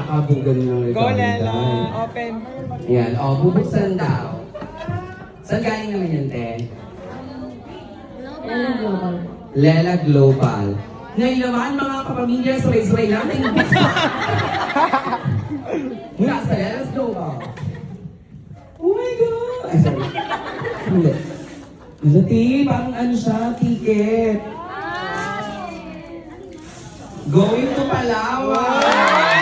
nakakabugal ng Go, regalo. Lela. Open. Ayan, bubuksan daw. Saan galing naman yan, te? Lela Global. Ngayon naman, mga kapamilya, sabay-sabay natin. Mula sa Lela Global. Oh my God! Ay, sorry. Hindi. Hindi, parang ano siya, ticket. Going to Palawan!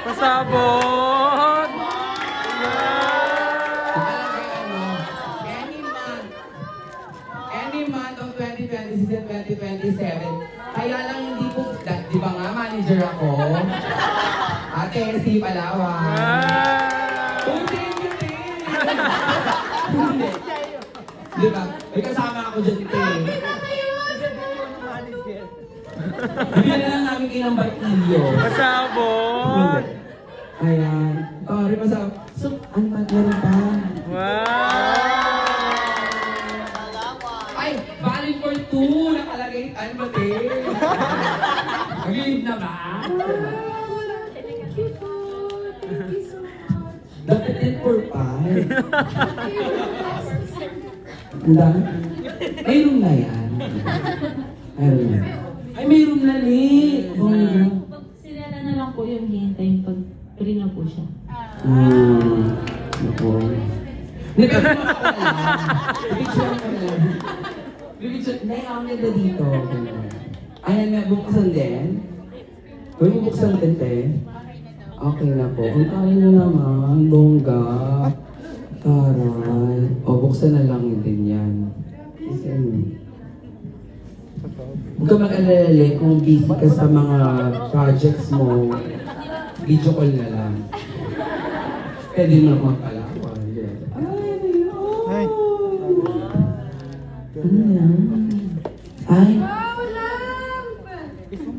Pasabot! Any month of 2026 and 2027. Kaya lang hindi po, di ba nga manager ako? Ate, si Palawan. Oh, thank you, Hindi. Di ba? May kasama ako dyan, te. Bigyan na lang namin kinang barkilyo. Pasabot! Ayan. Pare, masarap. So, ano ba? Meron pa? Wow! Ay, valid for 2. Nakalagay. Ano ba, te? Mag-leave na ba? Thank you po. Thank you so much. Dapat din for 5. Ang dami. May room na yan. Meron na. Ay, may room na ni. Sila na lang po yung hihintay pag free na po siya. Ako. Picture ko na lang. Picture, naiamin na dito. Ayan na, bubuksan din. Uy, bubuksan din, te. Okay na po. Ang kaya na naman, bongga. Taray. O, buksan na lang din yan. Kasi, huwag ka mag-alala kung busy ka sa mga projects mo, video call na lang. Pwede mo lang magpalawan. Ay, ano yun? Ano yan? Ay!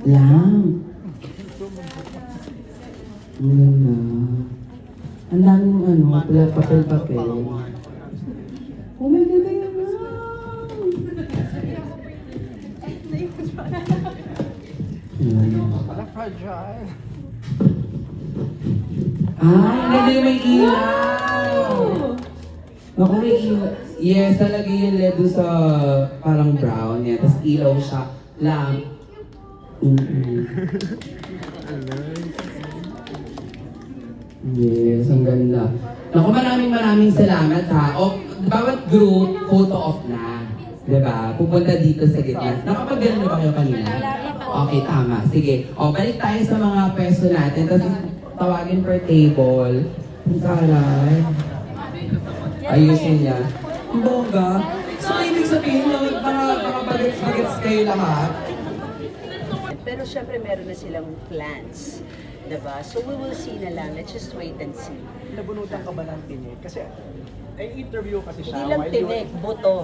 Lamp! Ang ganda. Ang daming ano, papel-papel. Oh my God, ay hindi may ilaw! Naku, may ilaw. Yes, talaga yun ledo sa parang brown. Yan. Tapos ilaw siya. Lamp. Yes, ang ganda. Naku, maraming salamat ha. O, bawat group, photo off na. Diba? Pupunta dito sa gitna. Nakapag-gano'n na ba kayo kanina? Okay, tama. Sige. O, balik tayo sa mga pwesto natin. Tapos tawagin per table. Ang taray. Ayusin niya. Ang bongga. So, ibig sabihin, mga bagets kayo lahat. Pero syempre meron na silang plans. Diba? So we will see na lang. Let's just wait and see. Nabunutan ka ba ng tinig? Kasi ay interview kasi siya. Hindi lang while tinik, buto.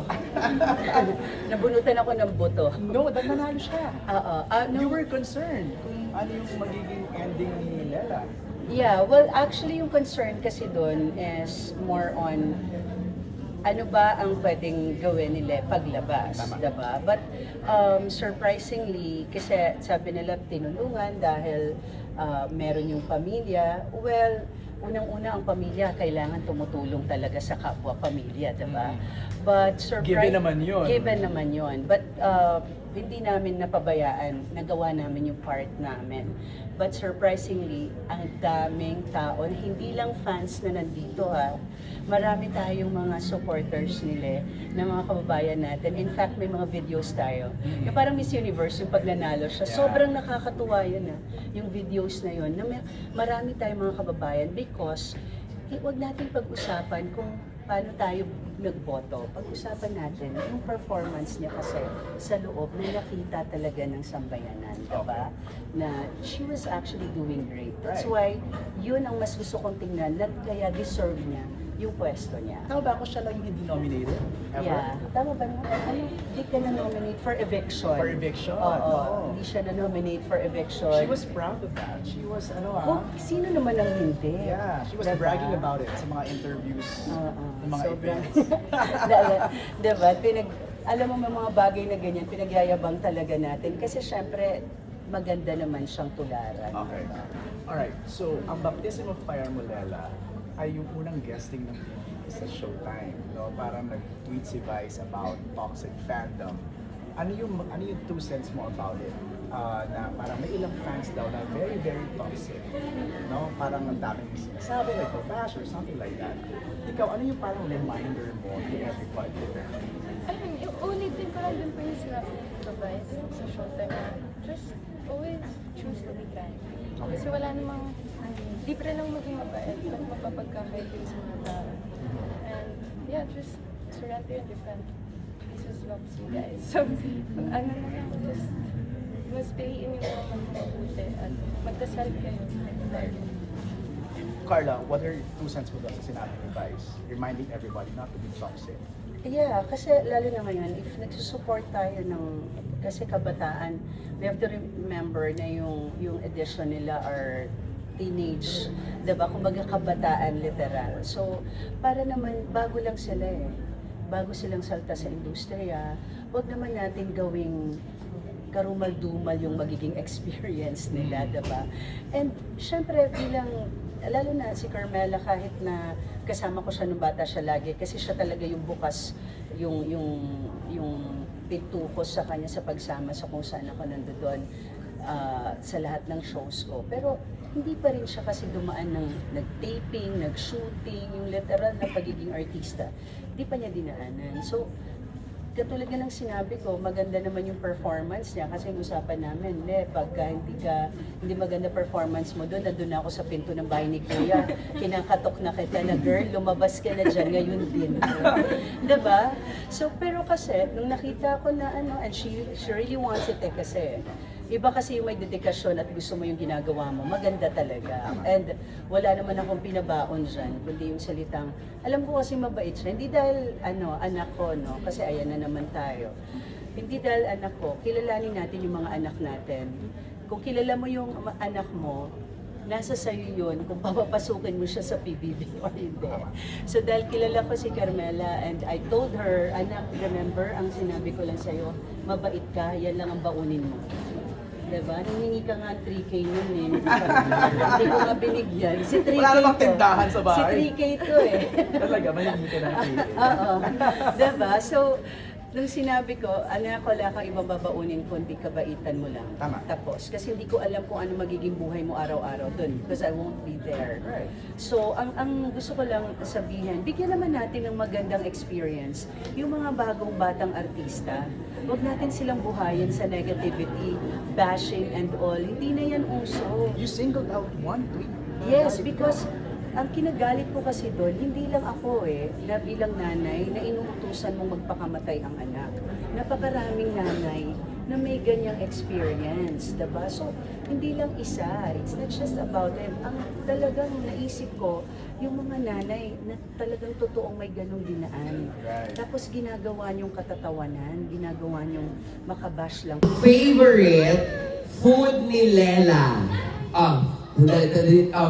Nabunutan ako ng buto. No, dahil nanalo siya. Oo. You No. were concerned kung ano yung magiging ending ni Lela. Yeah, well actually yung concern kasi doon is more on ano ba ang pwedeng gawin nila paglabas, diba? But surprisingly, kasi sabi nila tinulungan dahil meron yung pamilya. Well, unang-una ang pamilya kailangan tumutulong talaga sa kapwa-pamilya, diba? But Given naman yun. Given naman yun. But hindi namin napabayaan, nagawa namin yung part namin. But surprisingly, ang daming tao, hindi lang fans na nandito ha, marami tayong mga supporters nila, na mga kababayan natin. In fact, may mga videos tayo. Yung parang Miss Universe, yung pagnanalo siya, sobrang nakakatuwa yun yung videos na yun. Na marami tayong mga kababayan because huwag natin pag-usapan kung paano tayo nagboto. Pag-usapan natin yung performance niya kasi sa loob na nakita talaga ng sambayanan, diba? Na she was actually doing great. That's why yun ang mas gusto kong tingnan, na kaya deserve niya yung pwesto niya. Tama ba ako siya lang yung hindi nominated? Ever? Yeah. Tama ba? Ano, hindi ka na-nominate for eviction. For eviction? Oo. Oo. Hindi siya na-nominate for eviction. She was proud of that. She was, Oh, sino naman ang hindi? Yeah, she was Diba? bragging about it sa mga interviews, ng mga Sobrang- events. diba? alam mo, may mga bagay na ganyan, pinagyayabang talaga natin. Kasi syempre, maganda naman siyang tularan. Okay. Alright, so ang Baptism of Fire mo, Lela, ay yung unang guesting ng PBB sa Showtime. No? Parang nag-tweet si Vice about toxic fandom. Ano yung 2 cents mo about it? Na parang may ilang fans daw na very, very toxic. No? Parang ang daming sinasabi, like bash or something like that. Ikaw, ano yung parang reminder mo to everybody? Ayun, yung ulitin ko lang din po yung sinabi ko ba sa Showtime na just always choose to be kind. Kasi wala namang, libre lang maging mabait at mapapagkakaibig sa mga tao. And yeah, just surrender and defend. Jesus loves you guys. So, ano na lang, just mas piliin yung mga mabuti at magdasal kayo. Carla, what are 2 cents mo daw sa sinabi ni Vice? Reminding everybody not to be toxic. Yeah, kasi lalo na ngayon, if nagsusupport tayo ng, kasi kabataan, we have to remember na yung edition nila are teenage, diba? Kumbaga kabataan literal. So, para naman, bago lang sila eh. Bago silang salta sa industriya, huwag naman natin gawing karumal-dumal yung magiging experience nila, diba? And syempre bilang, lalo na si Carmela, kahit na kasama ko siya nung bata siya lagi, kasi siya talaga yung bukas, yung pinto ko sa kanya sa pagsama sa kung saan ako nandoon sa lahat ng shows ko. Pero hindi pa rin siya kasi dumaan ng nag-taping, nag-shooting, yung literal na pagiging artista. Hindi pa niya dinaanan. So, katulad nga ng sinabi ko, maganda naman yung performance niya kasi yung usapan namin, pagka hindi maganda performance mo doon, nandun ako sa pinto ng bahay ni Kuya, kinakatok na kita na, girl, lumabas ka na dyan, ngayon din. Diba? So, pero kasi, nung nakita ko na and she really wants it kasi, iba kasi yung may dedikasyon at gusto mo yung ginagawa mo, maganda talaga. And wala naman akong pinabaon dyan, kundi yung salitang, alam ko kasi mabait siya, hindi dahil anak ko, no? Kasi ayan na naman tayo. Hindi dahil anak ko, kilalanin natin yung mga anak natin. Kung kilala mo yung anak mo, nasa sayo yun kung papapasukin mo siya sa PBB or hindi. So dahil kilala ko si Carmela and I told her, anak, remember, ang sinabi ko lang sa'yo, mabait ka, yan lang ang baunin mo. Diba? Nangingi ka nga 3K nun eh. Hindi ko nga binigyan. Si 3K Wala namang to. tindahan sa bahay. Si 3K to eh. Talaga, mahingi ka ng Oo. Diba? So, nung sinabi ko, wala kang ibang babaunin kundi kabaitan mo lang. Tama. Tapos, kasi hindi ko alam kung ano magiging buhay mo araw-araw dun because I won't be there. Right. So, ang gusto ko lang sabihin, bigyan naman natin ng magandang experience yung mga bagong batang artista. Huwag natin silang buhayin sa negativity, bashing and all. Hindi na yan uso. You singled out one tweet. Yes, because ang kinagalit ko kasi doon, hindi lang ako na bilang nanay na inuutusan mong magpakamatay ang anak. Napakaraming nanay na may ganyang experience, diba? So, hindi lang isa. It's not just about them. Ang talagang naisip ko, yung mga nanay na talagang totoong may ganong dinaan. Right. Tapos ginagawa niyong katatawanan, ginagawa niyong makabash lang. Favorite food ni Lela?